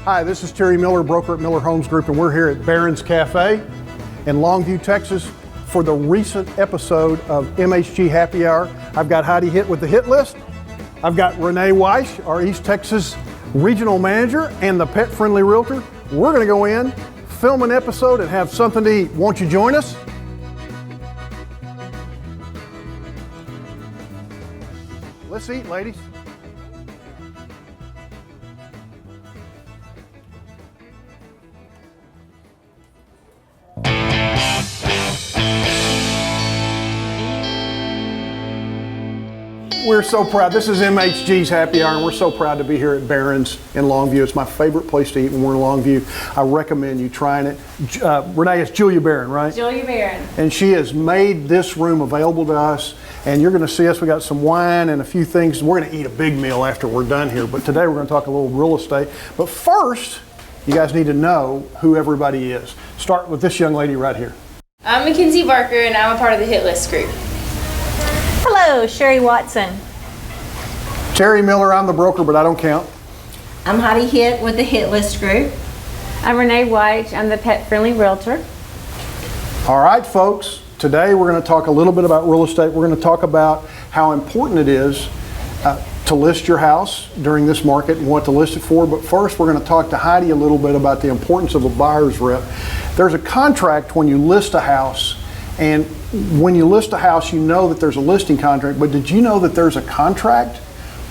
Hi, this is Terry Miller, broker at Miller Homes Group, and we're here at Barron's Cafe in Longview, Texas for the recent episode of MHG Happy Hour. I've got Heidi Hitt with the hit list. I've got Renee Weiss, our East Texas regional manager and the pet-friendly realtor. We're gonna go in, film an episode, and have something to eat. Won't you join us? Let's eat, ladies. We're so proud. This is MHG's Happy Hour, and we're so proud to be here at Barron's in Longview. It's my favorite place to eat when we're in Longview. I recommend you trying it. Renee, it's Julia Barron, right? Julia Barron. And she has made this room available to us, and you're going to see us. We got some wine and a few things. We're going to eat a big meal after we're done here, but today we're going to talk a little real estate. But first, you guys need to know who everybody is. Start with this young lady right here. I'm Mackenzie Barker, and I'm a part of the Hit List group. Hello, Sherry Watson. Terry Miller, I'm the broker, but I don't count. I'm Heidi Hitt with the Hit List group. I'm Renee White. I'm the pet-friendly realtor. All right, folks. Today we're going to talk a little bit about real estate. We're going to talk about how important it is to list your house during this market and what to list it for. But first, we're going to talk to Heidi a little bit about the importance of a buyer's rep. There's a contract when you list a house. And when you list a house, you know that there's a listing contract, but did you know that there's a contract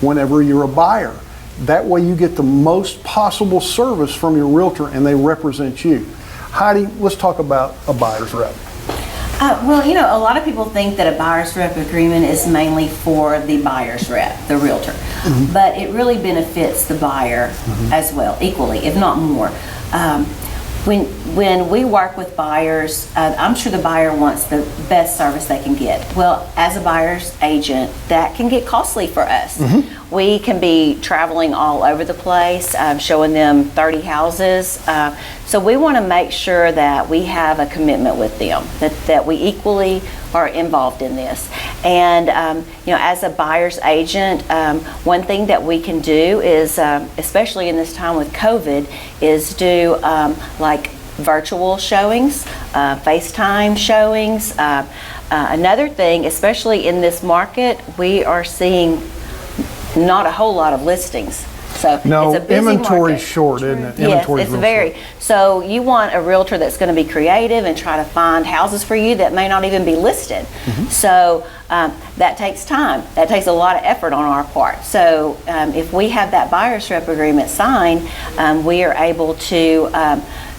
whenever you're a buyer? That way you get the most possible service from your realtor and they represent you. Heidi, let's talk about a buyer's rep. Well, you know, a lot of people think that a buyer's rep agreement is mainly for the buyer's rep, the realtor, but it really benefits the buyer as well, equally, if not more. When we work with buyers, I'm sure the buyer wants the best service they can get. Well, as a buyer's agent, that can get costly for us. We can be traveling all over the place, showing them 30 houses. So we want to make sure that we have a commitment with them, that we equally are involved in this. And you know, as a buyer's agent, one thing that we can do is, especially in this time with COVID, is do like virtual showings, FaceTime showings. Another thing, especially in this market, we are seeing not a whole lot of listings. So No, it's a busy inventory's market. short, isn't it? Yes, Inventory's it's real very. short. So you want a realtor that's going to be creative and try to find houses for you that may not even be listed. So that takes time. That takes a lot of effort on our part. So if we have that buyer's rep agreement signed, we are able to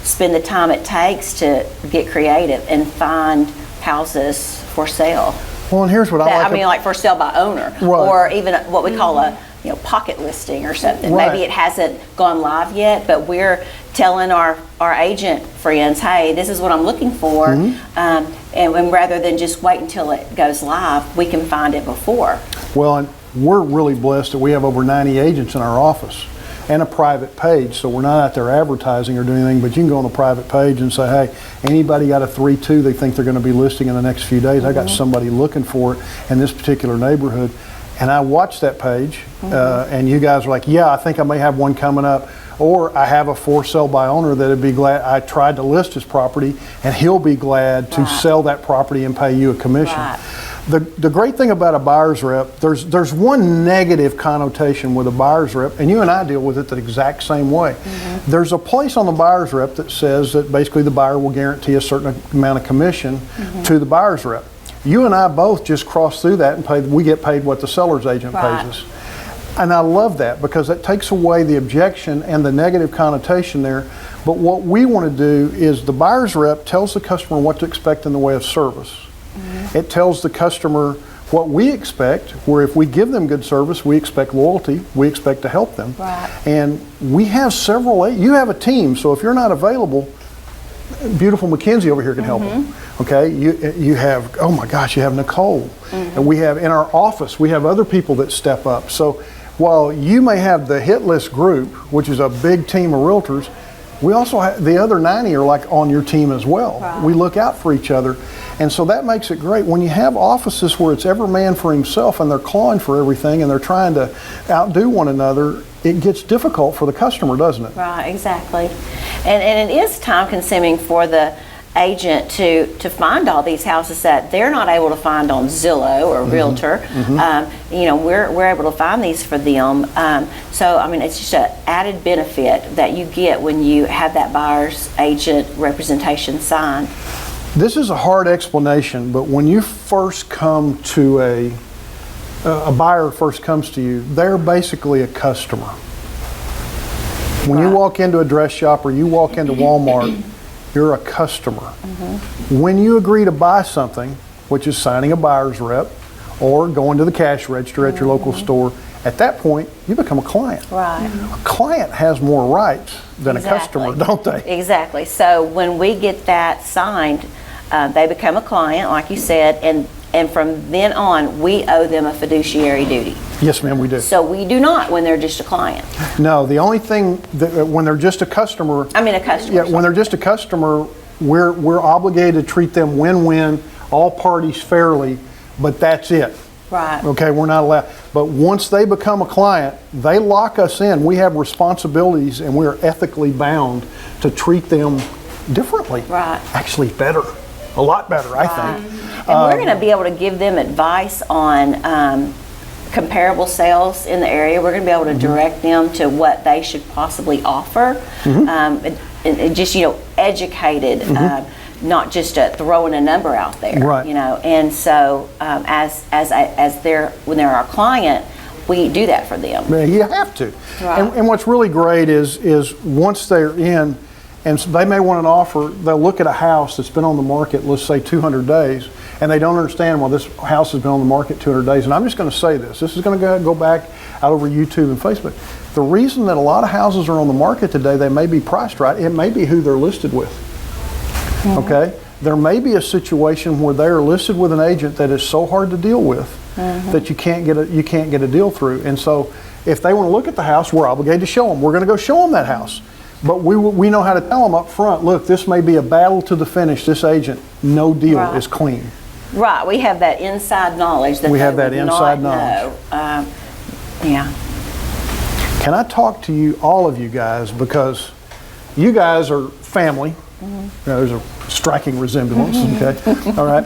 spend the time it takes to get creative and find houses for sale. Well, and here's what I like. Like for sale by owner, Right. or even what we call a pocket listing or something. Right. Maybe it hasn't gone live yet, but we're telling our agent friends, hey, this is what I'm looking for, and rather than just wait until it goes live, we can find it before. Well, and we're really blessed that we have over 90 agents in our office and a private page, so we're not out there advertising or doing anything, but you can go on the private page and say, hey, anybody got a 3-2 they think they're going to be listing in the next few days? I got somebody looking for it in this particular neighborhood. And I watched that page, and you guys are like, yeah, I think I may have one coming up. Or I have a for sale by owner that'd be glad, I tried to list his property, and he'll be glad to sell that property and pay you a commission. The great thing about a buyer's rep, there's one negative connotation with a buyer's rep, and you and I deal with it the exact same way. There's a place on the buyer's rep that says that basically the buyer will guarantee a certain amount of commission to the buyer's rep. You and I both just crossed through that and we get paid what the seller's agent pays us. And I love that because it takes away the objection and the negative connotation there. But what we want to do is the buyer's rep tells the customer what to expect in the way of service. It tells the customer what we expect, where if we give them good service, we expect loyalty, we expect to help them. And we have several, you have a team, so if you're not available, beautiful Mackenzie over here can help them. Okay, you have, oh my gosh, you have Nicole. And we have in our office, we have other people that step up. So while you may have the hit list group, which is a big team of realtors, we also have, the other 90 are like on your team as well. Right. We look out for each other. And so that makes it great. When you have offices where it's every man for himself and they're clawing for everything and they're trying to outdo one another, it gets difficult for the customer, doesn't it? Right, exactly. And it is time consuming for the agent to find all these houses that they're not able to find on Zillow or Realtor. You know, we're able to find these for them. So I mean, it's just an added benefit that you get when you have that buyer's agent representation signed. This is a hard explanation, but when you first come to a buyer first comes to you, they're basically a customer. When you walk into a dress shop or you walk into Walmart, you're a customer. When you agree to buy something, which is signing a buyer's rep or going to the cash register at your local store, at that point, you become a client. Right. A client has more rights than a customer, don't they? Exactly. So when we get that signed, they become a client, like you said, and from then on, we owe them a fiduciary duty. Yes, ma'am, we do. So we do not when they're just a client. No, the only thing that when they're just a customer, I mean a customer. yeah, when they're just a customer, we're obligated to treat them win-win, all parties fairly, but that's it. Right. Okay, we're not allowed. But once they become a client, they lock us in. We have responsibilities, and we are ethically bound to treat them differently. Right. Actually, better, a lot better, I think. And we're going to be able to give them advice on comparable sales in the area. We're going to be able to direct them to what they should possibly offer, and just, you know, educated, not just throwing a number out there. Right. You know, and so when they're our client, we do that for them. Yeah, you have to. Right. And what's really great is once they're in, and so they may want an offer, they'll look at a house that's been on the market, let's say 200 days, and they don't understand, well, this house has been on the market 200 days. And I'm just going to say this is going to go back out over YouTube and Facebook. The reason that a lot of houses are on the market today, they may be priced right, it may be who they're listed with. Okay? There may be a situation where they are listed with an agent that is so hard to deal with that you can't get a deal through. And so if they want to look at the house, we're obligated to show them. We're going to go show them that house. But we know how to tell them up front, look, this may be a battle to the finish. This agent, no deal is clean. Right. We have that inside knowledge that we have they that would inside not knowledge. know. Yeah. Can I talk to you, all of you guys, because you guys are family. There's a striking resemblance, okay? All right?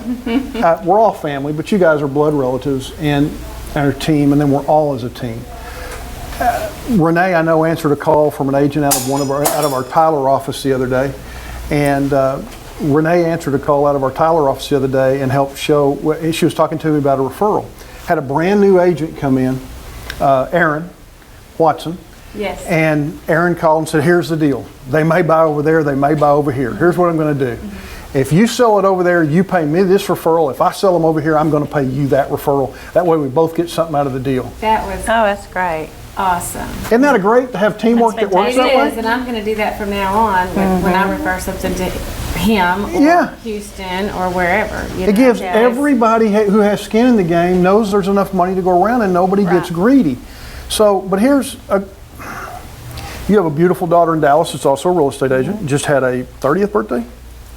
We're all family, but you guys are blood relatives and our team, and then we're all as a team. Renee, I know, answered a call from an agent out of our Tyler office the other day, and Renee answered a call out of our Tyler office the other day and helped show. She was talking to me about a referral. Had a brand new agent come in, Aaron Watson. Yes. And Aaron called and said, "Here's the deal. They may buy over there. They may buy over here. Here's what I'm going to do. If you sell it over there, you pay me this referral. If I sell them over here, I'm going to pay you that referral. That way we both get something out of the deal." That was that's great. awesome. Isn't that great to have teamwork that works It that way? is, and I'm going to do that from now on when I refer something to him or Yeah. Houston or wherever. You know? It gives Yes. everybody who has skin in the game knows there's enough money to go around and nobody gets greedy. So, but you have a beautiful daughter in Dallas that's also a real estate agent. Just had a 30th birthday?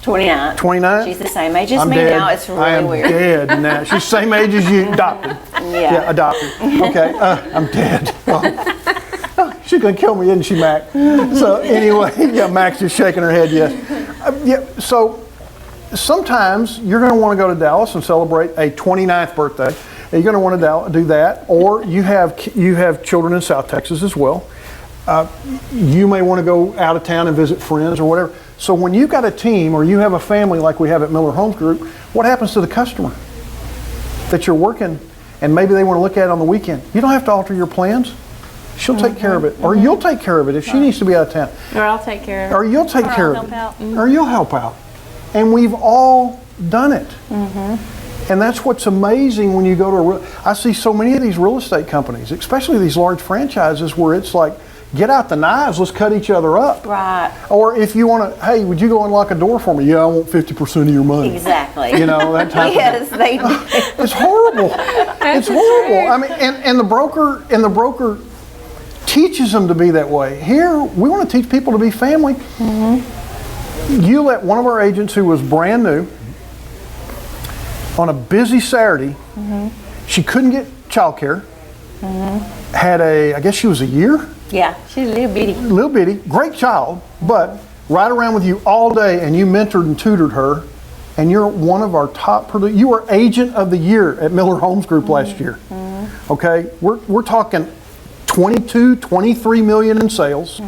29. 29? She's the same age as I'm me dead. now. It's really I am weird. dead now. She's the same age as you. Adopted. Yeah. Adopted. Okay, I'm dead. Oh, she's going to kill me, isn't she, Mac? So anyway, yeah, Mac's just shaking her head, yes. Yeah, so sometimes you're going to want to go to Dallas and celebrate a 29th birthday. You're going to want to do that, or you have children in South Texas as well. You may want to go out of town and visit friends or whatever. So when you've got a team or you have a family like we have at Miller Homes Group, what happens to the customer that you're working and maybe they want to look at it on the weekend? You don't have to alter your plans. She'll take care of it, or you'll take care of it if she needs to be out of town. Or I'll take care of it. Or you'll take Or care I'll of it. help out. Or you'll help out. And we've all done it. And that's what's amazing when you go to I see so many of these real estate companies, especially these large franchises, where it's like, get out the knives, let's cut each other up. Right. Or if you want to, hey, would you go unlock a door for me? Yeah, I want 50% of your money. Exactly. You know, that type Yes, of they do. It's horrible. It's horrible. I mean, and the broker teaches them to be that way. Here, we want to teach people to be family. You let one of our agents who was brand new on a busy Saturday, she couldn't get childcare, had I guess she was a year? Yeah. She's a little bitty. Little bitty, great child, but right around with you all day, and you mentored and tutored her, and you're one of our top you were agent of the year at Miller Homes Group last year. Okay, we're talking 22, 23 million in sales.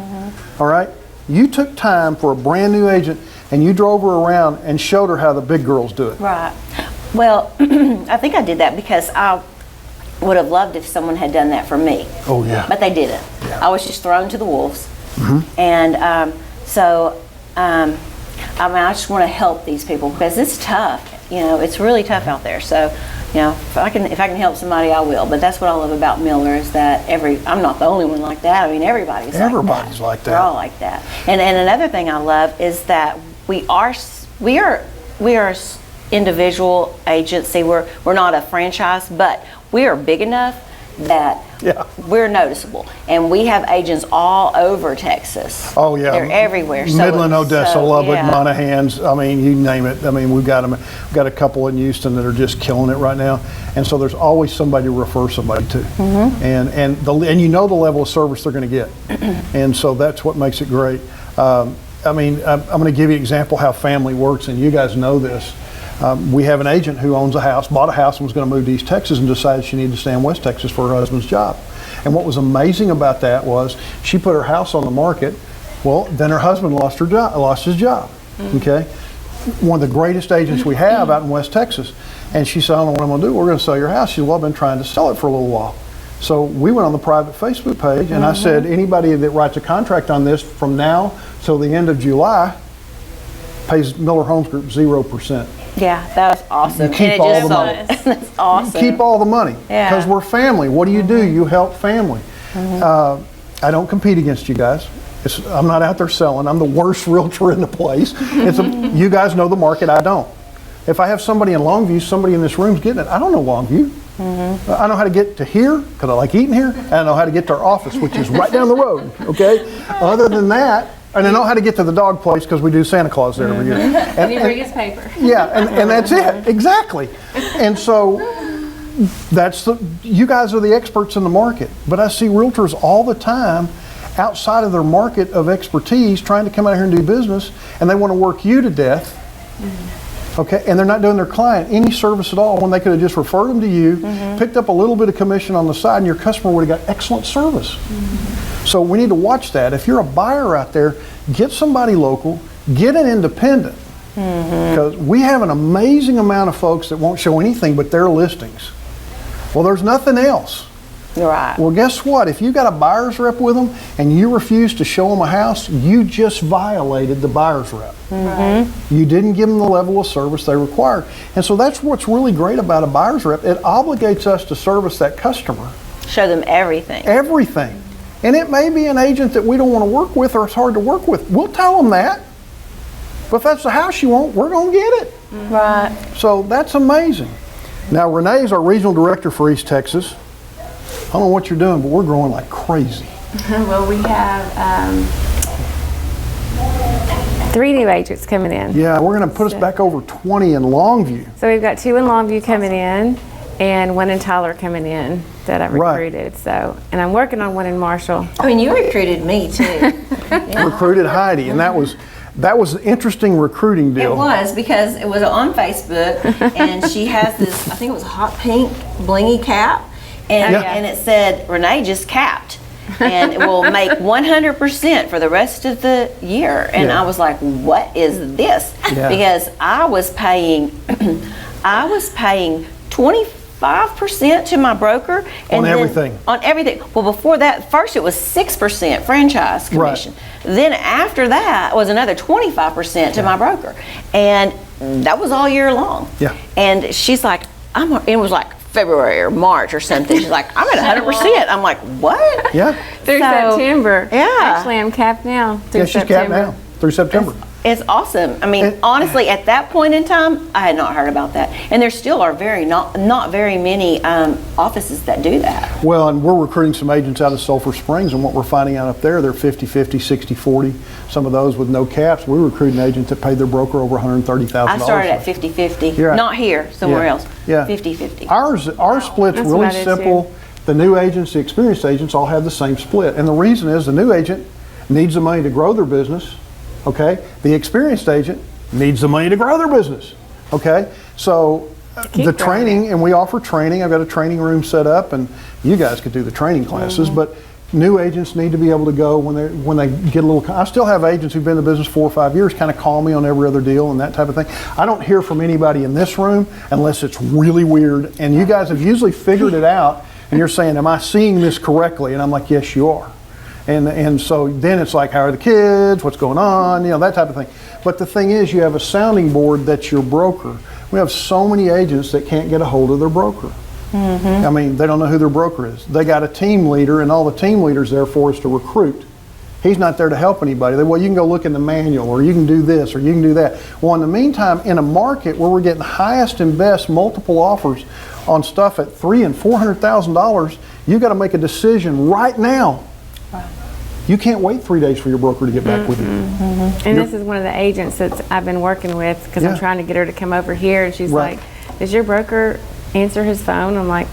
All right, you took time for a brand new agent, and you drove her around and showed her how the big girls do it. Right. Well, I think I did that because I would have loved if someone had done that for me. Oh yeah. But they didn't. Yeah. I was just thrown to the wolves. And I mean, I just want to help these people because it's tough. You know, it's really tough out there. So, you know, if I can help somebody, I will. But that's what I love about Miller is that I'm not the only one like that. I mean, everybody's like that. They're all like that. And another thing I love is that we are individual agency. We're not a franchise, but we are big enough that we're noticeable, and we have agents all over Texas. Oh yeah, they're everywhere. Midland, Odessa, Lubbock, Monahans. I mean, you name it. I mean, we've got a couple in Houston that are just killing it right now, and so there's always somebody to refer somebody to, and you know the level of service they're going to get, and so that's what makes it great. I mean, I'm going to give you an example how family works, and you guys know this. We have an agent who owns a house, bought a house and was going to move to East Texas and decided she needed to stay in West Texas for her husband's job. And what was amazing about that was she put her house on the market. Well, then her husband lost his job. Okay, one of the greatest agents we have out in West Texas. And she said, I don't know what I'm going to do. We're going to sell your house. She said, well, I've been trying to sell it for a little while. So we went on the private Facebook page, and I said, anybody that writes a contract on this from now till the end of July pays Miller Homes Group 0%. Yeah, that was awesome. You keep all the money. That's awesome. Keep all the money because we're family. What do? You help family. I don't compete against you guys. I'm not out there selling. I'm the worst realtor in the place. You guys know the market. I don't. If I have somebody in Longview, somebody in this room's getting it. I don't know Longview. I know how to get to here because I like eating here, and I know how to get to our office, which is right down the road. Okay. Other than that. And I know how to get to the dog place because we do Santa Claus there every year. And you bring his paper. Yeah, and that's it, exactly. And so you guys are the experts in the market. But I see realtors all the time outside of their market of expertise trying to come out here and do business, and they want to work you to death. Okay, and they're not doing their client any service at all when they could have just referred them to you, picked up a little bit of commission on the side, and your customer would have got excellent service. So we need to watch that. If you're a buyer out there, get somebody local, get an independent, because we have an amazing amount of folks that won't show anything but their listings. Well, there's nothing else. Right. Well, guess what? If you got a buyer's rep with them and you refuse to show them a house, you just violated the buyer's rep. You didn't give them the level of service they required. And so that's what's really great about a buyer's rep. It obligates us to service that customer. Show them everything. Everything. And it may be an agent that we don't want to work with or it's hard to work with. We'll tell them that. But if that's the house you want, we're going to get it. Right. So that's amazing. Now, Renee is our regional director for East Texas. I don't know what you're doing, but we're growing like crazy. Well, we have 3 new agents coming in. Yeah, we're going to put us back over 20 in Longview. So we've got 2 in Longview coming in and 1 in Tyler coming in that I recruited. So, and I'm working on 1 in Marshall. I mean, you recruited me too. Recruited Heidi, and that was an interesting recruiting deal. It was because it was on Facebook, and she has this, I think it was a hot pink blingy cap, and it said, Renee just capped. And it will make 100% for the rest of the year. And I was like, what is this? Yeah. Because I was paying 25% to my broker. On everything. On everything. Well, before that, first it was 6% franchise commission. Right. Then after that was another 25% to my broker. And that was all year long. Yeah. And she's like, it was like February or March or something. She's like, I'm at 100%. I'm like, what? Yeah. Through September. Yeah. Actually, I'm capped now. Through Yeah, she's capped now through September. It's awesome. I mean, honestly, at that point in time, I had not heard about that. And there still are not very many offices that do that. Well, and we're recruiting some agents out of Sulphur Springs, and what we're finding out up there, they're 50-50, 60-40, some of those with no caps. We recruit an agent that paid their broker over $130,000. I started at 50-50, Right. not here, somewhere else. Yeah. 50-50. Our split's That's really what I did simple. too. The new agents, the experienced agents all have the same split. And the reason is the new agent needs the money to grow their business, okay? The experienced agent needs the money to grow their business, okay? So Keep the growing training, and we offer training. I've got a training room set up, and you guys could do the training classes, Mm-hmm. but new agents need to be able to go when they get a little. I still have agents who've been in the business 4 or 5 years kind of call me on every other deal and that type of thing. I don't hear from anybody in this room unless it's really weird, and you guys have usually figured it out, and you're saying, am I seeing this correctly? And I'm like, yes, you are. And so then it's like, how are the kids? What's going on? You know, that type of thing. But the thing is, you have a sounding board that's your broker. We have so many agents that can't get a hold of their broker. I mean, they don't know who their broker is. They got a team leader, and all the team leader's there for is to recruit. He's not there to help anybody. Well, you can go look in the manual, or you can do this, or you can do that. Well, in the meantime, in a market where we're getting highest and best multiple offers on stuff at $300,000 and $400,000, you've got to make a decision right now. You can't wait 3 days for your broker to get back with you. And this is one of the agents that I've been working with because Yeah. I'm trying to get her to come over here, and she's Right. like, does your broker answer his phone? I'm like,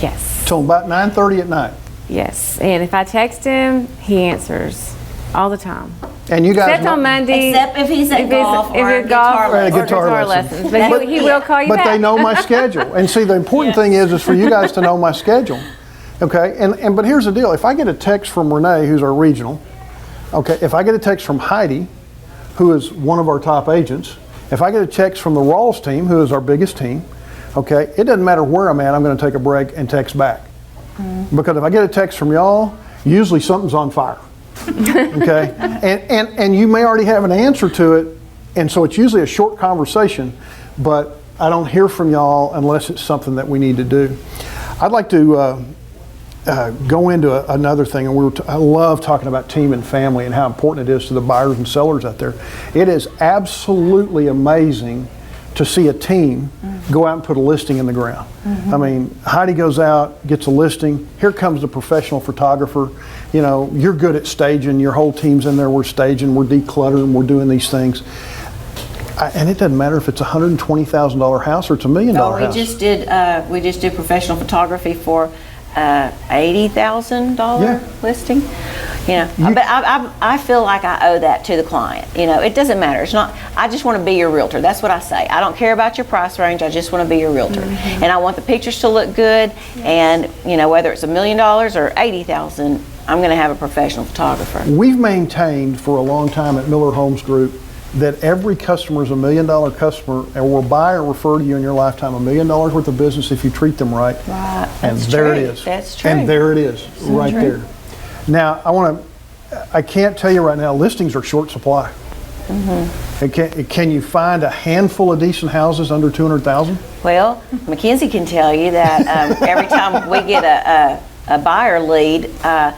yes. So about 9:30 at night. Yes. And if I text him, he answers all the time. And you guys Except on Monday. Except if he's at golf or it's guitar golf or lessons. guitar lessons. lessons. But he will call you But back. they know my schedule. And see, the important thing is for you guys to know my schedule. Okay? And but here's the deal. If I get a text from Renee, who's our regional, okay, if I get a text from Heidi, who is one of our top agents, if I get a text from the Rawls team, who is our biggest team, okay, it doesn't matter where I'm at, I'm going to take a break and text back. Because if I get a text from y'all, usually something's on fire. Okay? And you may already have an answer to it, and so it's usually a short conversation, but I don't hear from y'all unless it's something that we need to do. I'd like to go into another thing, and I love talking about team and family and how important it is to the buyers and sellers out there. It is absolutely amazing to see a team go out and put a listing in the ground. I mean, Heidi goes out, gets a listing. Here comes the professional photographer. You know, you're good at staging. Your whole team's in there. We're staging. We're decluttering. We're doing these things. And it doesn't matter if it's a $120,000 house or it's $1 million house. We just did professional photography for $80,000 listing. You know, but I feel like I owe that to the client. You know, it doesn't matter. It's not. I just want to be your realtor. That's what I say. I don't care about your price range. I just want to be your realtor, and I want the pictures to look good. And you know, whether it's $1 million or $80,000, I'm going to have a professional photographer. We've maintained for a long time at Miller Homes Group that every customer is $1 million customer, and will buy or refer to you in your lifetime $1 million worth of business if you treat them right. Right. And That's there true. it is. That's true. And there it is, right there. Now, I can't tell you right now, listings are short supply. Can you find a handful of decent houses under 200,000? Well, Mackenzie can tell you that every time we get a buyer lead, I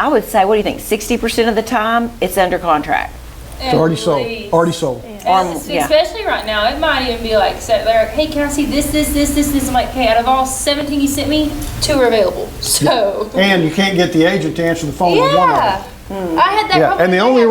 would say, what do you think, 60% of the time it's under contract. It's already sold. Already sold. Especially right now, it might even be like, so they're like, hey, can I see this? I'm like, hey, out of all 17 you sent me, 2 are available. So. And you can't get the agent to answer the phone with one of them. I had that problem. And the only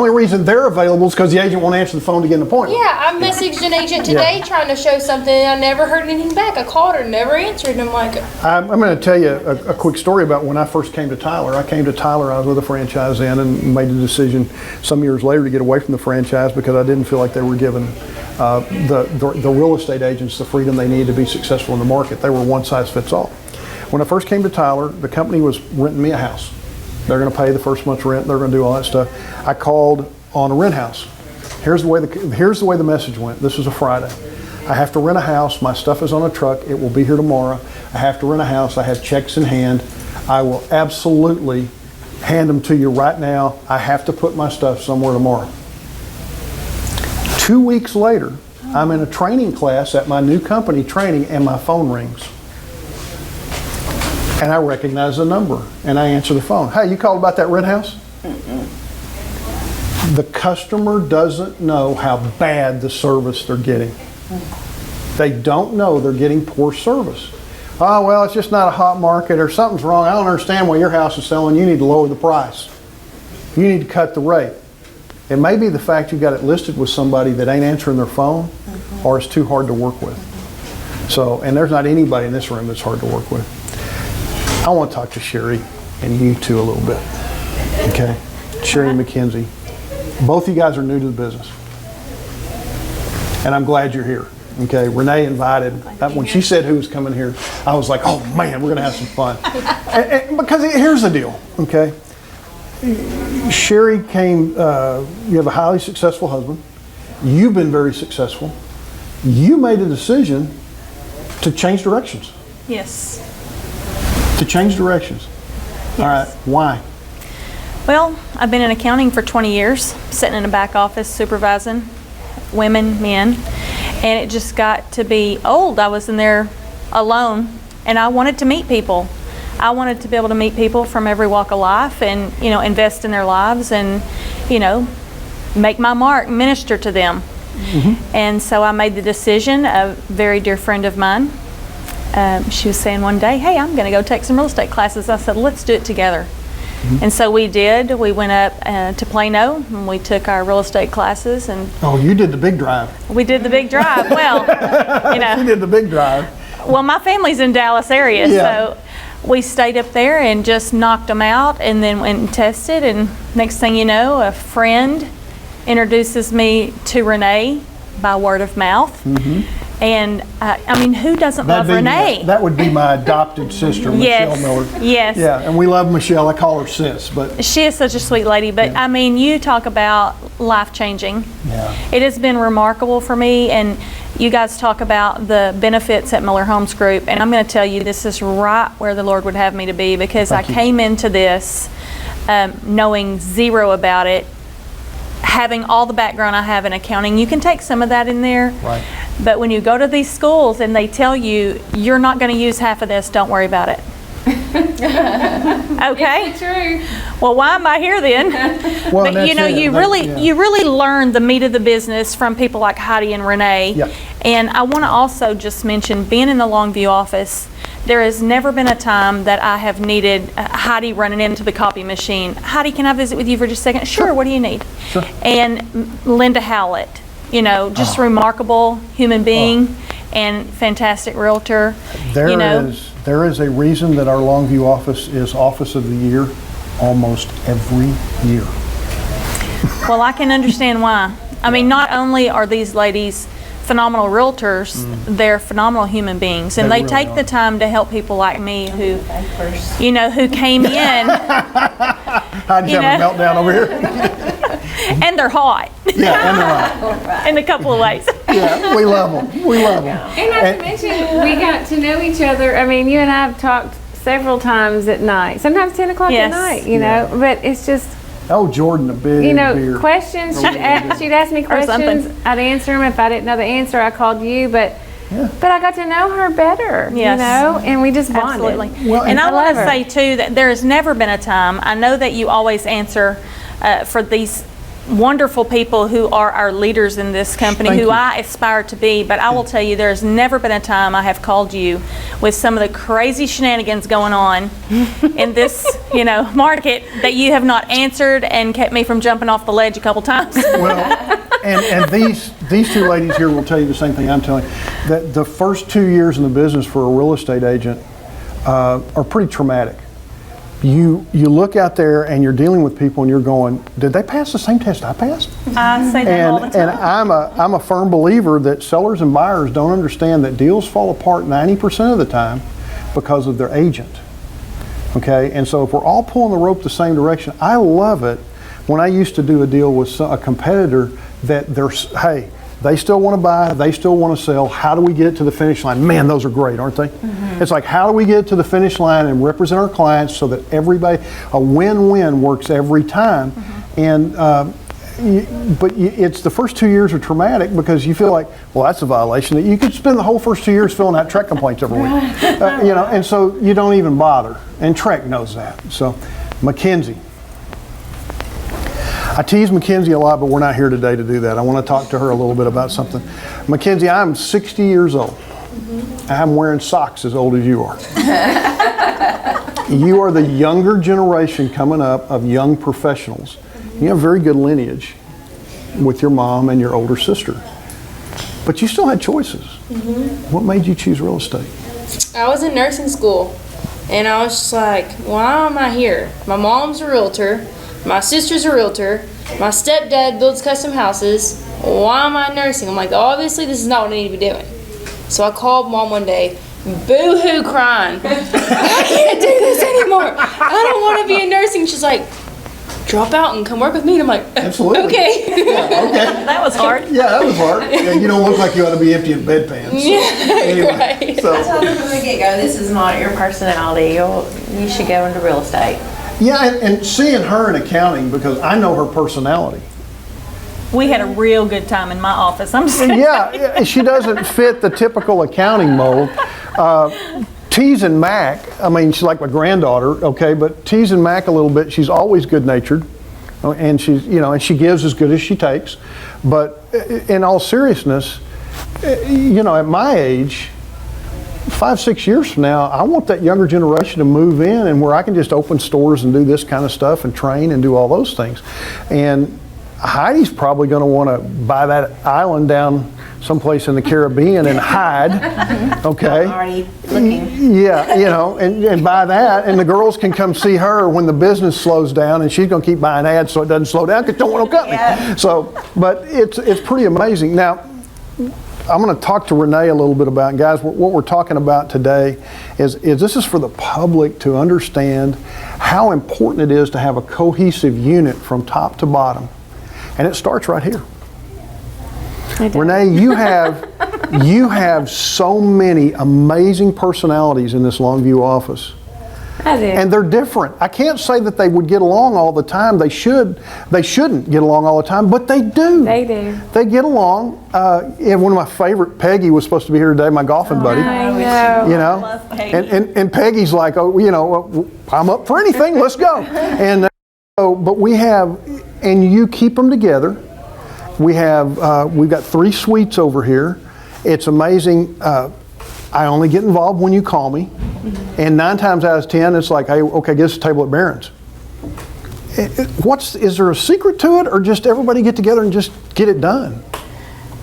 reason they're available is because the agent won't answer the phone to get an appointment. Yeah, I messaged an agent today trying to show something, and I never heard anything back. I called her, never answered, and I'm like... I'm going to tell you a quick story about when I first came to Tyler. I came to Tyler, I was with a franchise then, and made the decision some years later to get away from the franchise because I didn't feel like they were giving the real estate agents the freedom they needed to be successful in the market. They were one size fits all. When I first came to Tyler, the company was renting me a house. They're going to pay the first month's rent. They're going to do all that stuff. I called on a rent house. Here's the way the message went. This was a Friday. I have to rent a house. My stuff is on a truck. It will be here tomorrow. I have to rent a house. I have checks in hand. I will absolutely hand them to you right now. I have to put my stuff somewhere tomorrow. 2 weeks later, I'm in a training class at my new company training, and my phone rings. And I recognize the number, and I answer the phone. Hey, you called about that rent house? The customer doesn't know how bad the service they're getting. They don't know they're getting poor service. Oh, well, it's just not a hot market, or something's wrong. I don't understand why your house is selling. You need to lower the price. You need to cut the rate. It may be the fact you got it listed with somebody that ain't answering their phone, or it's too hard to work with. So, and there's not anybody in this room that's hard to work with. I want to talk to Sherry and you two a little bit. Okay? Sherry and McKenzie. Both you guys are new to the business. And I'm glad you're here. Okay, Renee invited, when she said who was coming here, I was like, oh man, we're gonna have some fun. Because here's the deal, okay? Sherry came, you have a highly successful husband. You've been very successful. You made a decision to change directions. Yes. To change directions. Yes. All right, why? Well, I've been in accounting for 20 years, sitting in a back office supervising women, men, and it just got to be old. I was in there alone, and I wanted to meet people. I wanted to be able to meet people from every walk of life and, you know, invest in their lives and, you know, make my mark, minister to them. Mm-hmm. And so I made the decision. A very dear friend of mine, she was saying one day, hey, I'm going to go take some real estate classes. I said, let's do it together. Mm-hmm. And so we did. We went up to Plano and we took our real estate classes. And oh, you did the big drive. We did the big drive. Well, you know. You did the big drive. Well, my family's in Dallas area, so we stayed up there and just knocked them out and then went and tested. And next thing you know, a friend introduces me to Renee by word of mouth. Mm-hmm. And I mean, who doesn't love Renee? That would be my adopted sister, Michelle Miller. Yes. Yeah, and we love Michelle. I call her sis, but she is such a sweet lady. But I mean, you talk about life changing. Yeah. It has been remarkable for me, and you guys talk about the benefits at Miller Homes Group, and I'm going to tell you, this is right where the Lord would have me to be, because I came into this knowing zero about it, having all the background I have in accounting. You can take some of that in there. Right. But when you go to these schools and they tell you, you're not going to use half of this, don't worry about it. Okay? It's true. Well, why am I here then? Well, but you know, you really learn the meat of the business from people like Heidi and Renee. Yep. And I want to also just mention, being in the Longview office, there has never been a time that I have needed Heidi running into the copy machine. Heidi, can I visit with you for just a second? Sure. What do you need? Sure. And Linda Howlett, you know, just remarkable human being and fantastic realtor. There is a reason that our Longview office is Office of the Year almost every year. Well, I can understand why. I mean, not only are these ladies phenomenal realtors, they're phenomenal human beings, and they really take are. the time to help people like me who, you know, who came in. I'd have a meltdown over here. And they're hot. Yeah, and they're right. In a couple of ways. Yeah, we love them. We love them. And not to mention, we got to know each other. I mean, you and I have talked several times at night, sometimes 10 o'clock Yes. at night, you know, but it's just, Oh, Jordan, a big you know, beer. questions. She'd ask me Or something. questions. I'd answer them. If I didn't know the answer, I called you. But I got to know her better, Yes. you know, and we just bonded. Absolutely. Well, and I want love to her. say, too, that there has never been a time, I know that you always answer for these wonderful people who are our leaders in this company, Thank who you. I aspire to be, but I will tell you, there's never been a time I have called you with some of the crazy shenanigans going on in this, you know, market, that you have not answered and kept me from jumping off the ledge a couple times. Well, and these two ladies here will tell you the same thing I'm telling you. That the first 2 years in the business for a real estate agent are pretty traumatic. You look out there and you're dealing with people and you're going, did they pass the same test I passed? I say that all the time. And I'm a firm believer that sellers and buyers don't understand that deals fall apart 90% of the time because of their agent. Okay, and so if we're all pulling the rope the same direction, I love it when I used to do a deal with a competitor that hey, they still want to buy, they still want to sell. How do we get it to the finish line? Man, those are great, aren't they? Mm-hmm. It's like, how do we get it to the finish line and represent our clients so that everybody, a win-win works every time. Mm-hmm. And it's the first 2 years are traumatic because you feel like, well, that's a violation. That you could spend the whole first 2 years filling out Trek complaints every week, you know, and so you don't even bother. And Trek knows that. So, Mackenzie, I tease Mackenzie a lot, but we're not here today to do that. I want to talk to her a little bit about something. Mackenzie, I'm 60 years old. I'm wearing socks as old as you are. You are the younger generation coming up of young professionals. You have very good lineage with your mom and your older sister. But you still had choices. What made you choose real estate? I was in nursing school, and I was just like, why am I here? My mom's a realtor, my sister's a realtor, my stepdad builds custom houses. Why am I nursing? I'm like, obviously this is not what I need to be doing. So I called Mom one day, boo-hoo crying. I can't do this anymore. I don't want to be in nursing. She's like, drop out and come work with me. And I'm like, Absolutely. okay. Yeah, okay. That was hard. Yeah, that was hard. Yeah, you don't look like you ought to be emptying bedpans. So, anyway, right. so, I told her from the get-go, this is not your personality. You should go into real estate. yeah, and seeing her in accounting, because I know her personality. We had a real good time in my office. I'm just Yeah, she doesn't fit the typical accounting mold. Teasing Mac, I mean, she's like my granddaughter, okay, but teasing Mac a little bit, she's always good-natured, and she's, and she gives as good as she takes. But in all seriousness, at my age, 5-6 years from now, I want that younger generation to move in and where I can just open stores and do this kind of stuff and train and do all those things. And Heidi's probably going to want to buy that island down someplace in the Caribbean and hide, okay? Already looking. Yeah, and buy that, and the girls can come see her when the business slows down, and she's going to keep buying ads so it doesn't slow down because don't want no company. Yeah. So, but it's pretty amazing. Now, I'm going to talk to Renee a little bit about, guys, what we're talking about today is this is for the public to understand how important it is to have a cohesive unit from top to bottom. And it starts right here. Renee, you have so many amazing personalities in this Longview office. I do. And they're different. I can't say that they would get along all the time. They shouldn't get along all the time, but they do. They do. They get along. And one of my favorite, Peggy, was supposed to be here today, my golfing buddy. I know. love Peggy. And Peggy's like, I'm up for anything, let's go. And but we have, and you keep them together. We've got 3 suites over here. It's amazing. I only get involved when you call me, and 9 times out of 10, it's like, hey, okay, get us a table at Barron's. Is there a secret to it, or just everybody get together and just get it done?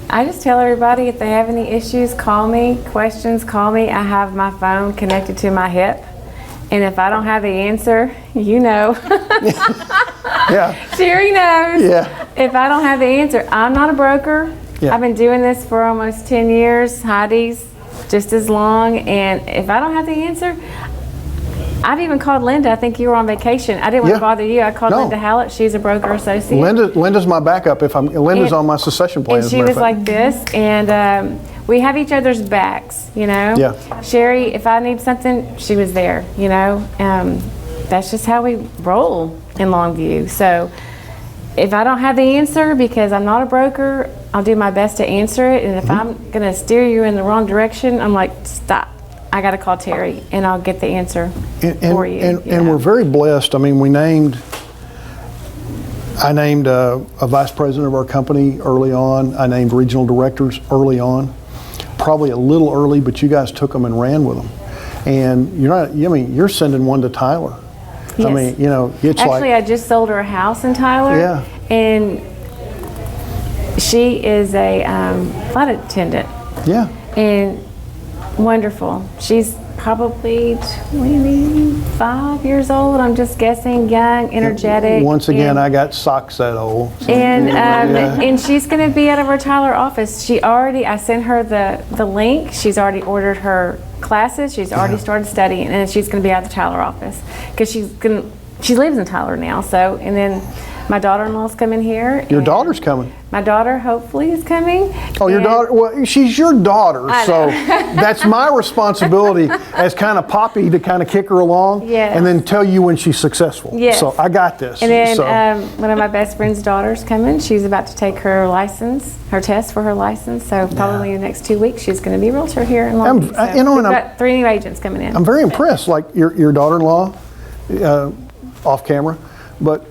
I just tell everybody if they have any issues, call me. Questions, call me. I have my phone connected to my hip, and if I don't have the answer, Yeah. Sherry knows. Yeah. If I don't have the answer, I'm not a broker. Yeah. I've been doing this for almost 10 years. Heidi's just as long. And if I don't have the answer, I've even called Linda. I think you were on vacation. I didn't want Yeah. to bother you. I called No. Linda Hallett. She's a broker associate. Linda's my backup. Linda's And- on my succession plan. And as a she matter was of fact. like this, and we have each other's backs, Yeah. Sherry, if I need something, she was there, That's just how we roll in Longview. So if I don't have the answer because I'm not a broker, I'll do my best to answer it. And if I'm going to steer you in the wrong direction, I'm like, stop. I got to call Terry, and I'll get the answer for you. And we're very blessed. I mean, I named a vice president of our company early on. I named regional directors early on. Probably a little early, but you guys took them and ran with them. And you're sending one to Tyler. Yes. I mean, it's Actually, like. I just sold her a house in Tyler. Yeah. And she is a flight attendant. Yeah. And wonderful. She's probably 25 years old. I'm just guessing, young, energetic. Once again, and, I got socks that old. So, and yeah. and she's going to be out of her Tyler office. I sent her the link. She's already ordered her classes. She's already started studying, and she's going to be out of the Tyler office because she lives in Tyler now. So, and then my daughter-in-law's coming here. Your and daughter's coming. My daughter hopefully is coming. Oh, your and- daughter? Well, she's your daughter, I so know. that's my responsibility as kind of Poppy to kind of kick her along Yes. and then tell you when she's successful. Yes. So I got this. And then so. one of my best friend's daughters coming. She's about to take her test for her license. So probably in the next 2 weeks, she's going to be a realtor here in Longview. We've got 3 new agents coming in. I'm very impressed. Like your daughter-in-law, off camera, But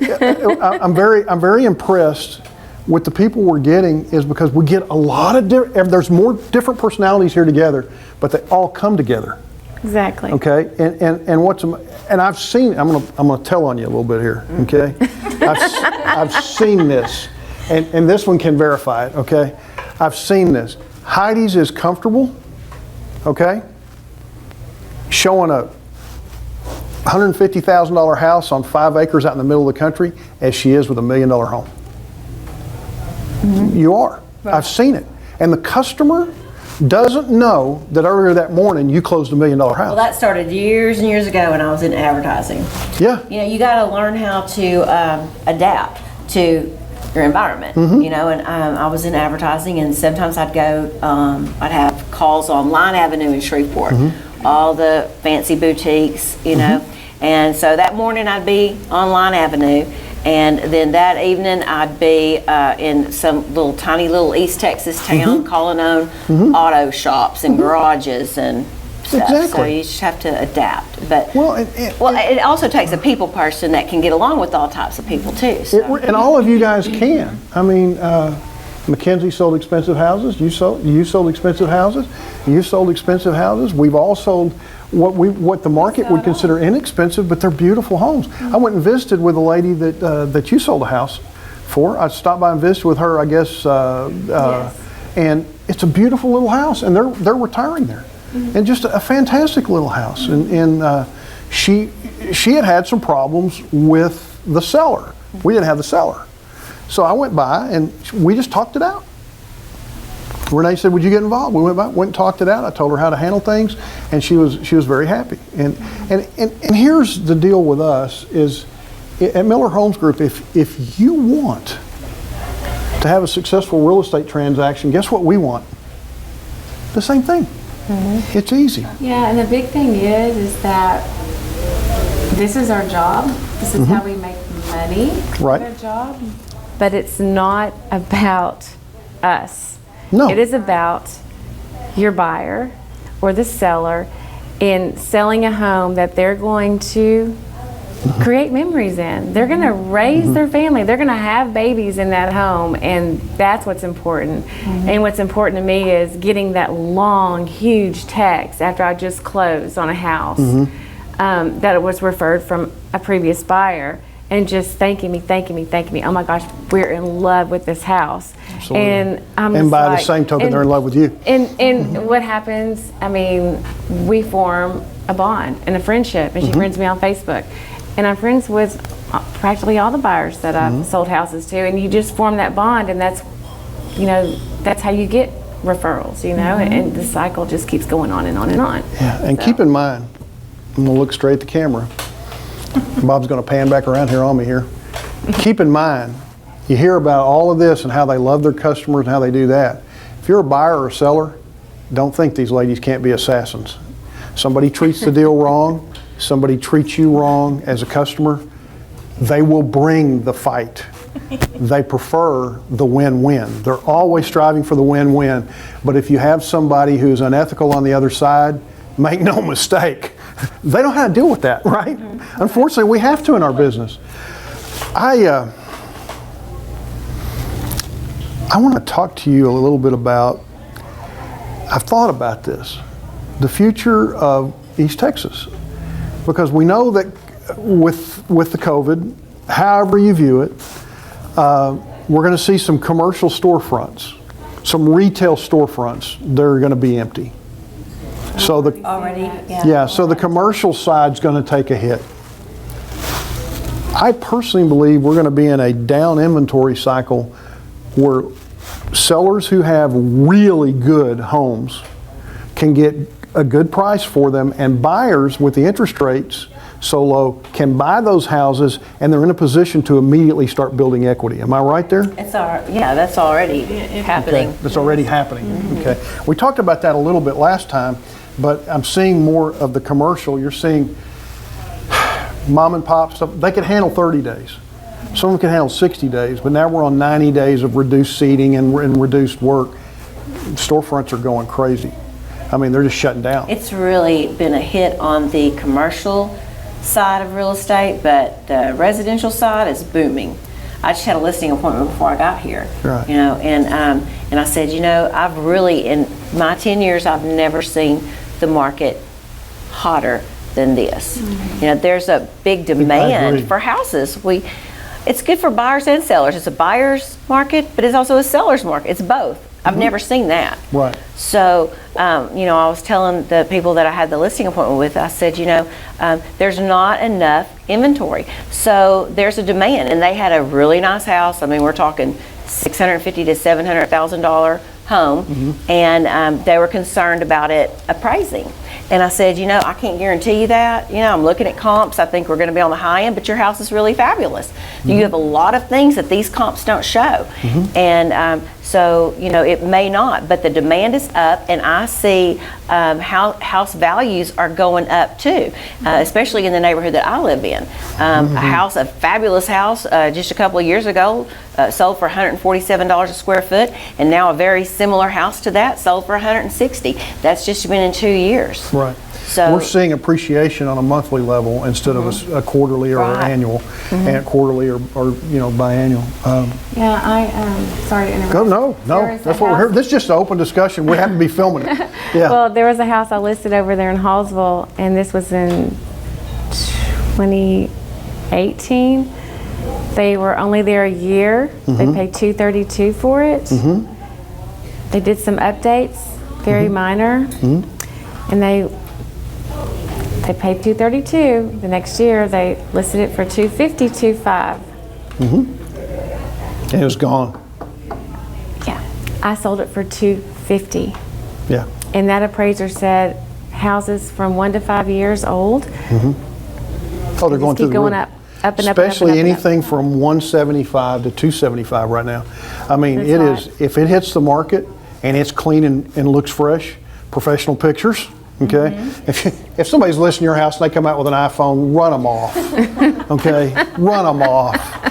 I'm very impressed with the people we're getting, is because we get a lot of there's more different personalities here together, but they all come together. Exactly. Okay, and I've seen. I'm gonna tell on you a little bit here. Okay, I've seen this, and this one can verify it. Okay, I've seen this. Heidi's is comfortable. Okay, showing a $150,000 house on 5 acres out in the middle of the country as she is with a $1 million home. Mm-hmm. You are. Right. I've seen it, and the customer doesn't know that earlier that morning you closed a $1 million house. Well, that started years and years ago when I was in advertising. Yeah. You know, you got to learn how to adapt to your environment. Mm-hmm. You know, and I was in advertising, and sometimes I'd go, I'd have calls on Line Avenue in Shreveport, mm-hmm. all the fancy boutiques, you know, mm-hmm. and so that morning I'd be on Line Avenue. And then that evening, I'd be in some tiny little East Texas town, mm-hmm. calling on mm-hmm. auto shops and mm-hmm. garages and stuff. Exactly. So you just have to adapt. But well, it also takes a people person that can get along with all types of people too. So. And all of you guys can. I mean, Mackenzie sold expensive houses. You sold expensive houses. You sold expensive houses. We've all sold what the market would consider inexpensive, but they're beautiful homes. Mm-hmm. I went and visited with a lady that you sold a house for. I stopped by and visited with her, I guess, yes. And it's a beautiful little house, and they're retiring there, mm-hmm. and just a fantastic little house. Mm-hmm. And she had some problems with the seller. Mm-hmm. We didn't have the seller, so I went by and we just talked it out. Renee said, "Would you get involved?" We went and talked it out. I told her how to handle things, and she was very happy. And here's the deal with us is, at Miller Homes Group, if you want to have a successful real estate transaction, guess what we want? The same thing. Mm-hmm. It's easy. Yeah, and the big thing is that this is our job. This is mm-hmm. how we make money. Right. Our job. But it's not about us. No. It is about your buyer or the seller in selling a home that they're going to create memories in. They're going to raise mm-hmm. their family. They're going to have babies in that home, and that's what's important. Mm-hmm. And what's important to me is getting that long, huge text after I just closed on a house mm-hmm. That it was referred from a previous buyer, and just thanking me. Oh my gosh, we're in love with this house. Absolutely. And by the same token, they're in love with you. And mm-hmm. what happens, I mean, we form a bond and a friendship, and she mm-hmm. friends me on Facebook. And I'm friends with practically all the buyers that I've mm-hmm. sold houses to, and you just form that bond, and that's how you get referrals, you know, mm-hmm. and the cycle just keeps going on and on and on. Yeah, and keep in mind, I'm gonna look straight at the camera. Bob's going to pan back around here on me here. Keep in mind, you hear about all of this and how they love their customers and how they do that. If you're a buyer or a seller, don't think these ladies can't be assassins. Somebody treats the deal wrong, somebody treats you wrong as a customer, they will bring the fight. They prefer the win-win. They're always striving for the win-win. But if you have somebody who's unethical on the other side, make no mistake, they know how to deal with that, right? Mm-hmm. Unfortunately, we have to in our business. I want to talk to you a little bit about, I've thought about this, the future of East Texas. Because we know that with the COVID, however you view it, we're going to see some commercial storefronts, some retail storefronts that are going to be empty. So so the commercial side's going to take a hit. I personally believe we're going to be in a down inventory cycle where sellers who have really good homes can get a good price for them, and buyers with the interest rates so low can buy those houses, and they're in a position to immediately start building equity. Am I right there? That's already happening. Okay. That's already happening. Mm-hmm. Okay. We talked about that a little bit last time. But I'm seeing more of the commercial. You're seeing mom and pop stuff. They could handle 30 days. Some of them can handle 60 days. But now we're on 90 days of reduced seating and reduced work. Storefronts are going crazy. I mean, they're just shutting down. It's really been a hit on the commercial side of real estate, but the residential side is booming. I just had a listing appointment before I got here. Right. You know, and I said, you know, I've really, in my 10 years, I've never seen the market hotter than this. You know, there's a big demand agree. for houses. It's good for buyers and sellers. It's a buyer's market, but it's also a seller's market. It's both. I've never seen that. Right. So, you know, I was telling the people that I had the listing appointment with, I said, you know, there's not enough inventory. So there's a demand, and they had a really nice house. I mean, we're talking $650,000 to $700,000 home, and they were concerned about it appraising. And I said, you know, I can't guarantee you that. You know, I'm looking at comps. I think we're going to be on the high end, but your house is really fabulous. You have a lot of things that these comps don't show. And so, you know, it may not, but the demand is up, and I see how house values are going up too, especially in the neighborhood that I live in. A fabulous house, just a couple of years ago, sold for $147 a square foot, and now a very similar house to that sold for $160. That's just been in 2 years. Right. So we're seeing appreciation on a monthly level instead of a quarterly or Right. annual, and quarterly or you know, biannual. Yeah, sorry to interrupt. Go, no, There is a that's what we're house- here. This is just an open discussion. We happen to be filming it. Yeah. Well, there was a house I listed over there in Hallsville, and this was in 2018. They were only there a year. They paid $232 for it. They did some updates, very minor, and they paid $232. The next year, they listed it for $250, $250. And it was gone. Yeah, I sold it for $250. Yeah. And that appraiser said houses from 1 to 5 years old Oh, they're going just keep through the going roof. up, up and up. Especially and up and up. anything from 175 to 275 right now. I mean, That's it right. is, if it hits the market and it's clean and looks fresh, professional pictures, okay? If somebody's listing your house and they come out with an iPhone, run them off, okay? Run them off.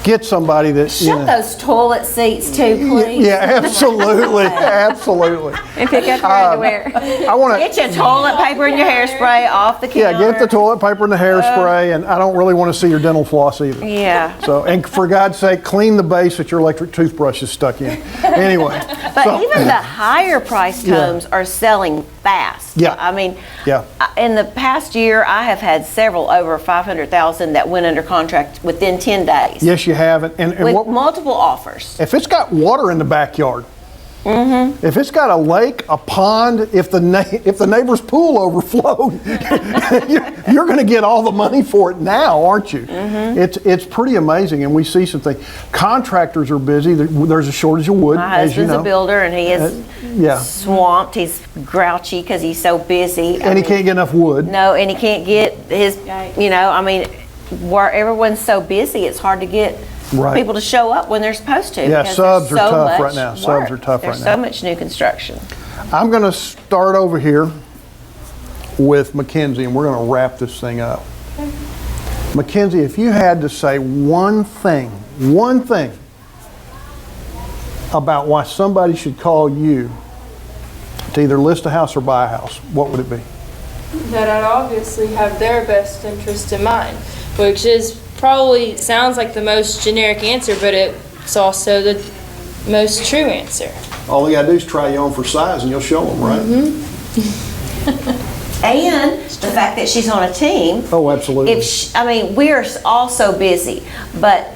Get somebody that, you shut know. those toilet seats too, please. Yeah, absolutely, absolutely. And pick up your underwear. I want to, Get your toilet paper and your hairspray off the counter. yeah, get the toilet paper and the hairspray, and I don't really want to see your dental floss either. Yeah. So, and for God's sake, clean the base that your electric toothbrush is stuck in. Anyway. But so- even the higher priced Yeah. homes are selling fast. Yeah. I mean, Yeah. in the past year, I have had several over 500,000 that went under contract within 10 days. Yes, you have, and With what, multiple offers. if it's got water in the backyard, if it's got a lake, a pond, if the neighbor's pool overflowed, you're going to get all the money for it now, aren't you? It's pretty amazing, and we see some things. Contractors are busy. There's a shortage of wood, My as you husband's know. a builder, and he is Yeah, swamped. He's grouchy because he's so busy. and he can't get enough wood. No, and he can't get his, you know, I mean, where everyone's so busy, it's hard to get Right. people to show up when they're supposed to. Yeah, because subs there's are so tough much right now. Subs work. are tough There's right so now. much new construction. I'm going to start over here with Mackenzie, and we're going to wrap this thing up. Mackenzie, if you had to say one thing about why somebody should call you to either list a house or buy a house, what would it be? That I'd obviously have their best interest in mind, which is probably sounds like the most generic answer, but it's also the most true answer. All they got to do is try you on for size, and you'll show them, right? And the fact that she's on a team. Oh, absolutely. I mean, we are all so busy, but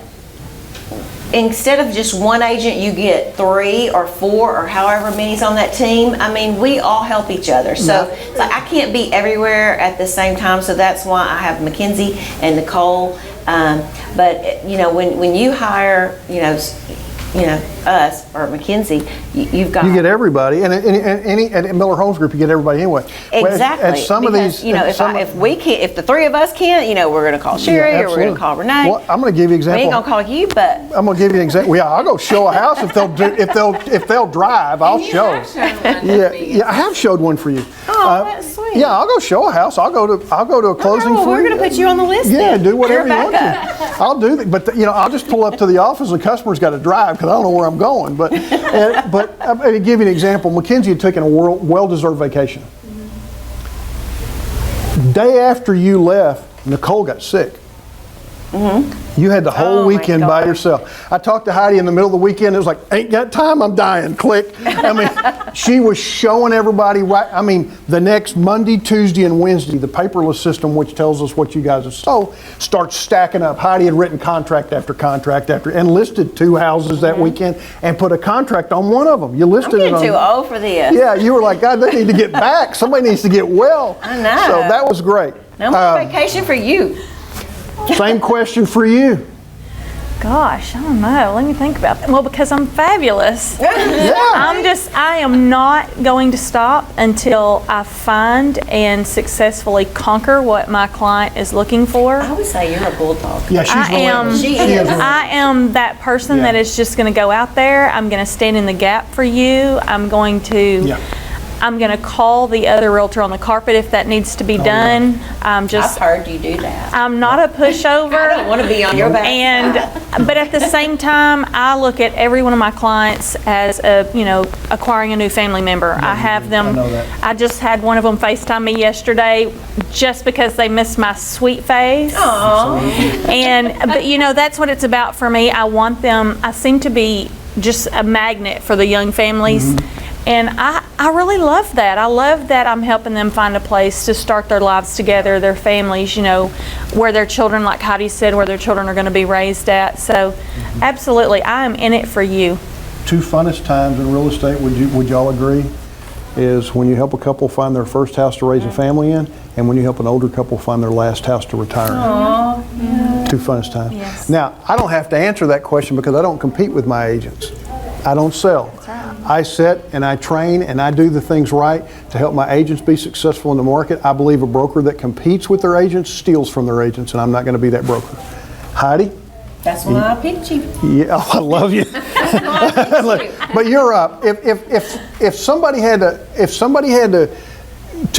instead of just one agent, you get 3 or 4 or however many's on that team. I mean, we all help each other. So it's like I can't be everywhere at the same time. So that's why I have Mackenzie and Nicole. But you know, when you hire, you know, us or Mackenzie, you've got You get everybody, and at Miller Homes Group, you get everybody anyway. Well, exactly. At some because, of these, you know, if we can't, if the 3 of us can't, you know, we're going to call Sherry or we're going to call Renee. Well, I'm going to give you an We ain't example. going to call you, but I'm gonna give you an example. Yeah, I'll go show a house if they'll drive. I'll show. Yeah, I have showed one for you. oh, that's sweet. Yeah, I'll go show a house. I'll go to a closing well, for we're you. going to put you on the list. Yeah, then. do whatever You're you want backup. to. I'll do that, but you know, I'll just pull up to the office and the customer's got to drive because I don't know where I'm going. But I'm going to give you an example. Mackenzie had taken a well-deserved vacation. Day after you left, Nicole got sick. You had the whole Oh, my weekend by God. yourself. I talked to Heidi in the middle of the weekend. It was like, ain't got time, I'm dying. Click. I mean, she was showing everybody right. I mean, the next Monday, Tuesday, and Wednesday, the paperless system, which tells us what you guys have sold, starts stacking up. Heidi had written contract after contract after, and listed 2 houses that weekend, and put a contract on one of them. You listed I'm it on. getting too old for this. Yeah, you were like, God, they need to get back. Somebody needs to get well. I know. So that was great. No more vacation for you. Same question for you. Gosh, I don't know. Let me think about that. Well, because I'm fabulous. Yeah. I am not going to stop until I find and successfully conquer what my client is looking for. I would say you're a bulldog. Yeah, she's relentless. She is is. relentless. I am that person Yeah. that is just going to go out there. I'm going to stand in the gap for you. I'm going to. Yeah. I'm going to call the other realtor on the carpet if that needs to be done. I've heard you do that. I'm not a pushover. I don't want to be on your back. But at the same time, I look at every one of my clients as acquiring a new family member. I have them. I know that. I just had one of them FaceTime me yesterday just because they missed my sweet face. But that's what it's about for me. I want them. I seem to be just a magnet for the young families. And I really love that. I love that I'm helping them find a place to start their lives together, their families, where their children, like Heidi said, where their children are going to be raised at. So absolutely, I am in it for you. 2 funnest times in real estate, would y'all agree, is when you help a couple find their first house to raise a family in, and when you help an older couple find their last house to retire in. 2 funnest times. Yes. Now, I don't have to answer that question because I don't compete with my agents. I don't sell. I sit and I train and I do the things right to help my agents be successful in the market. I believe a broker that competes with their agents steals from their agents, and I'm not going to be that broker. Heidi? That's why I picked you. Yeah, oh, I love you. But you're up. If somebody had to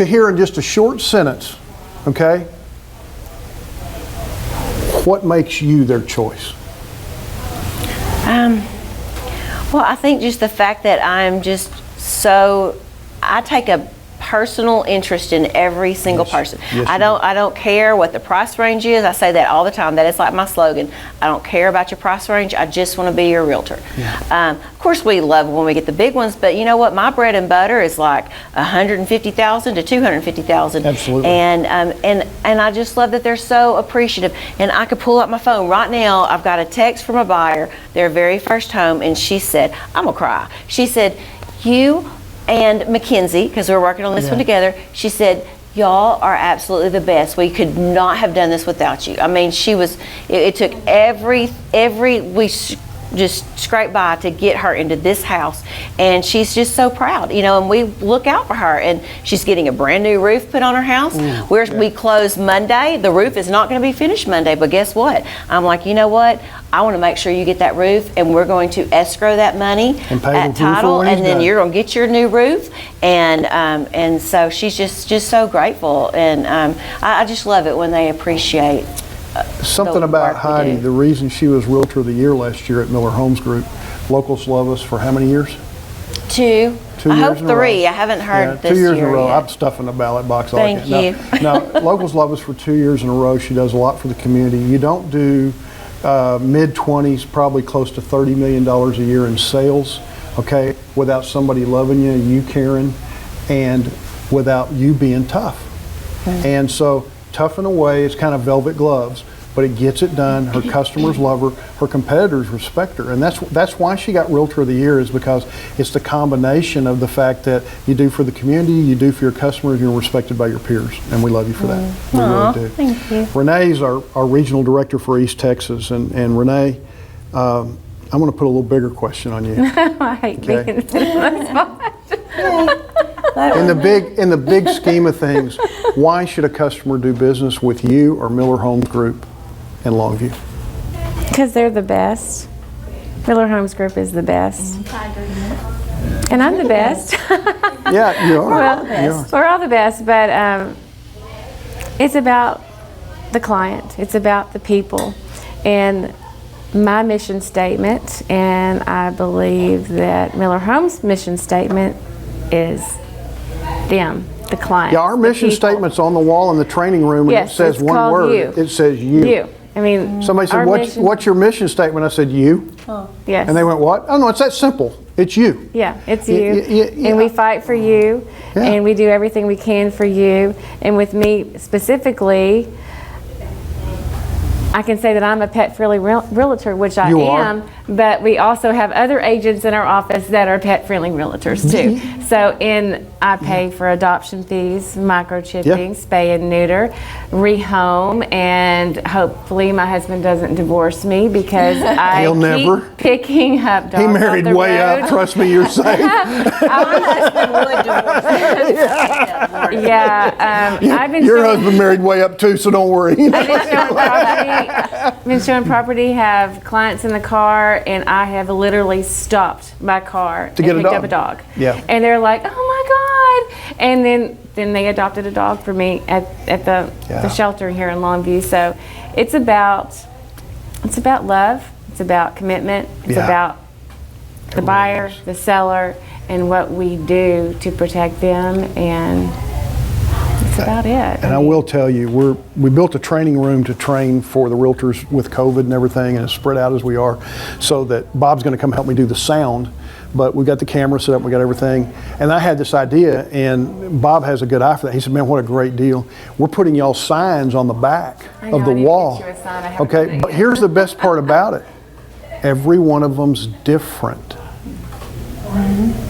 hear in just a short sentence, okay, what makes you their choice? Well, I think just the fact that I take a personal interest in every single person. Yes, I don't care what the price range is. I say that all the time. That is like my slogan. I don't care about your price range. I just want to be your realtor. Yeah. Of course, we love when we get the big ones, but you know what? My bread and butter is like $150,000 to $250,000. Absolutely. And I just love that they're so appreciative. And I could pull up my phone right now. I've got a text from a buyer, their very first home, and she said, I'm gonna cry. She said, you and Mackenzie, because we're working on this one together, she said, y'all are absolutely the best. We could not have done this without you. I mean, it took we just scraped by to get her into this house, and she's just so proud, and we look out for her, and she's getting a brand new roof put on her house. We close Monday. The roof is not going to be finished Monday, but guess what? I'm like, you know what? I want to make sure you get that roof, and we're going to escrow that money And pay at the roofer title, when he's and then done. you're going to get your new roof. And so she's just so grateful, and I just love it when they appreciate Something the about work we Heidi, do. the reason she was Realtor of the Year last year at Miller Homes Group. Locals love us for how many years? 2. 2 I years hope in a row. 3. I haven't heard this 2 years in a year row. yet. I'm stuffing the ballot box. Thank you. No, Locals love us for 2 years in a row. She does a lot for the community. You don't do mid-20s, probably close to $30 million a year in sales, okay, without somebody loving you caring, and without you being tough. And so, tough in a way, it's kind of velvet gloves, but it gets it done. Her customers love her. Her competitors respect her. And that's why she got Realtor of the Year, is because it's the combination of the fact that you do for the community, you do for your customers, you're respected by your peers. And we love you for that. We really do. Thank you. Renee's our regional director for East Texas. And Renee, I'm going to put a little bigger question on you. I hate Okay. being in the spot. In the big scheme of things, why should a customer do business with you or Miller Homes Group in Longview? Because they're the best. Miller Homes Group is the best. And I'm the best. Yeah, you are. Well, You are. we're all the best, but it's about the client. It's about the people. And my mission statement, and I believe that Miller Homes' mission statement is them. the clients. Yeah, our the mission people. statement's on the wall in the training room, and Yes, it says it's one called word. you. It says you. You. I mean, Somebody said, our mission- what's your mission statement? I said, you. Yes. And they went, what? Oh, no, it's that simple. It's you. Yeah, it's Y- you. y- y- And we fight for you. Yeah. And we do everything we can for you. And with me specifically, I can say that I'm a pet-friendly realtor, which I You are. am, but we also have other agents in our office that are pet-friendly realtors too. So I pay for adoption fees, microchipping, Yeah. spay and neuter, rehome, and hopefully my husband doesn't divorce me because I He'll keep never. picking up dogs He off married the way road. up. Trust me, you're safe. My husband would divorce me. Yeah, I've been Your showing- husband married way up too, so don't worry. been showing property, have clients in the car, and I have literally stopped my car To get a and picked dog. up a dog. Yeah. And they're like, oh my God. And then they adopted a dog for me at the Yeah. shelter here in Longview. So it's about love, it's about commitment, it's Yeah. about the buyer, the seller, and what we do to protect them, and that's about it. And I will tell you, we built a training room to train for the realtors with COVID and everything, and it's spread out as we are, so that Bob's going to come help me do the sound. But we got the camera set up, we got everything. And I had this idea, and Bob has a good eye for that. He said, man, what a great deal. We're putting y'all signs on the back I know, of the I need to wall. get you a sign. I haven't done Okay, it but yet. here's the best part about it. Every one of them's different.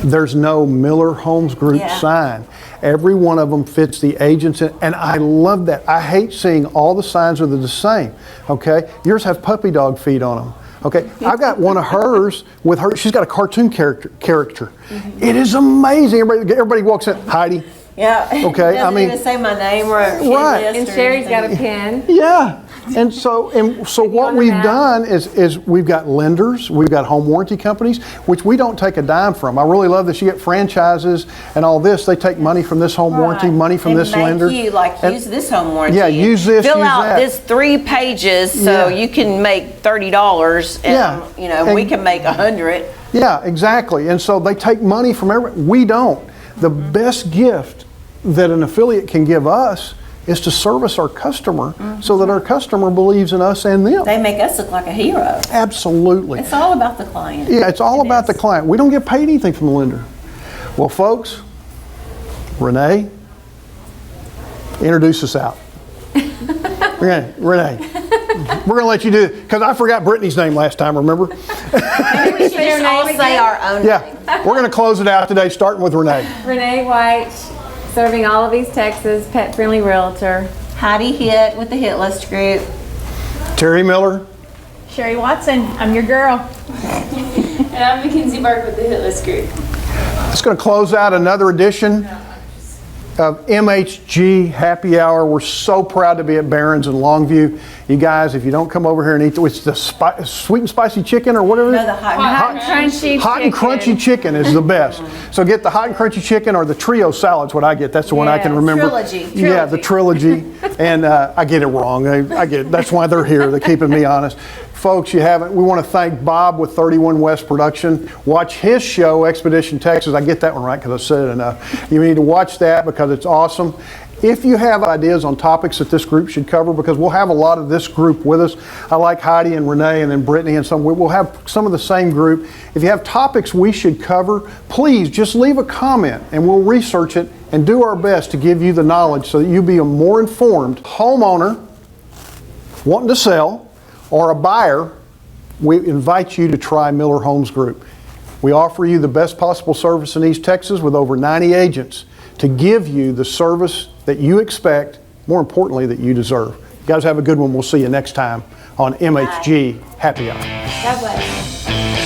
There's no Miller Homes Group Yeah. sign. Every one of them fits the agents, and I love that. I hate seeing all the signs are the same. Okay, yours have puppy dog feet on them. Okay, I've got one of hers with her. She's got a cartoon character. It is amazing. Everybody walks in. Heidi. Yeah. Okay, I Doesn't mean- even say my name or a kid Right. list And or Sherry's got a anything. pen. Yeah. And so what on the we've map. done is we've got lenders, we've got home warranty companies, which we don't take a dime from. I really love that you get franchises and all this. They take money from this home warranty, money from And this make lender. You And- use this home warranty. Yeah, use this, Fill use out that. this 3 pages so Yeah. you can make $30, and Yeah. we And- can make 100. Yeah, exactly. And so they take money from everybody. We don't. The best gift that an affiliate can give us is to service our customer so that our customer believes in us and them. They make us look like a hero. Absolutely. It's all about the client. Yeah, it's all It about is. the client. We don't get paid anything from the lender. Well, folks, Renee, introduce us out. Renee, we're going to let you do it because I forgot Brittany's name last time, remember? Maybe we should all say our own name. Yeah, we're going to close it out today, starting with Renee. Renee White, serving all of East Texas, pet-friendly realtor. Heidi Hitt with the Hit List Group. Terry Miller. Sherry Watson, I'm your girl. And I'm Mackenzie Burke with the Hit List Group. It's going to close out another edition of MHG Happy Hour. We're so proud to be at Barron's in Longview. You guys, if you don't come over here and eat, it's the sweet and spicy chicken or whatever. No, the hot Hot and crunchy Hot and chicken. crunchy chicken is the best. So get the hot and crunchy chicken or the trio salad's what I get. That's the one I can Yes. remember. Trilogy. Yeah, the trilogy. And I get it wrong. I get it. That's why they're here. They're keeping me honest. Folks, we want to thank Bob with 31 West Production. Watch his show, Expedition Texas. I get that one right because I said it enough. You need to watch that because it's awesome. If you have ideas on topics that this group should cover, because we'll have a lot of this group with us. I like Heidi and Renee and then Brittany and some. We'll have some of the same group. If you have topics we should cover, please just leave a comment and we'll research it and do our best to give you the knowledge so that you be a more informed homeowner wanting to sell or a buyer. We invite you to try Miller Homes Group. We offer you the best possible service in East Texas with over 90 agents to give you the service that you expect, more importantly, that you deserve. You guys have a good one. We'll see you next time on MHG Happy Hour. God bless.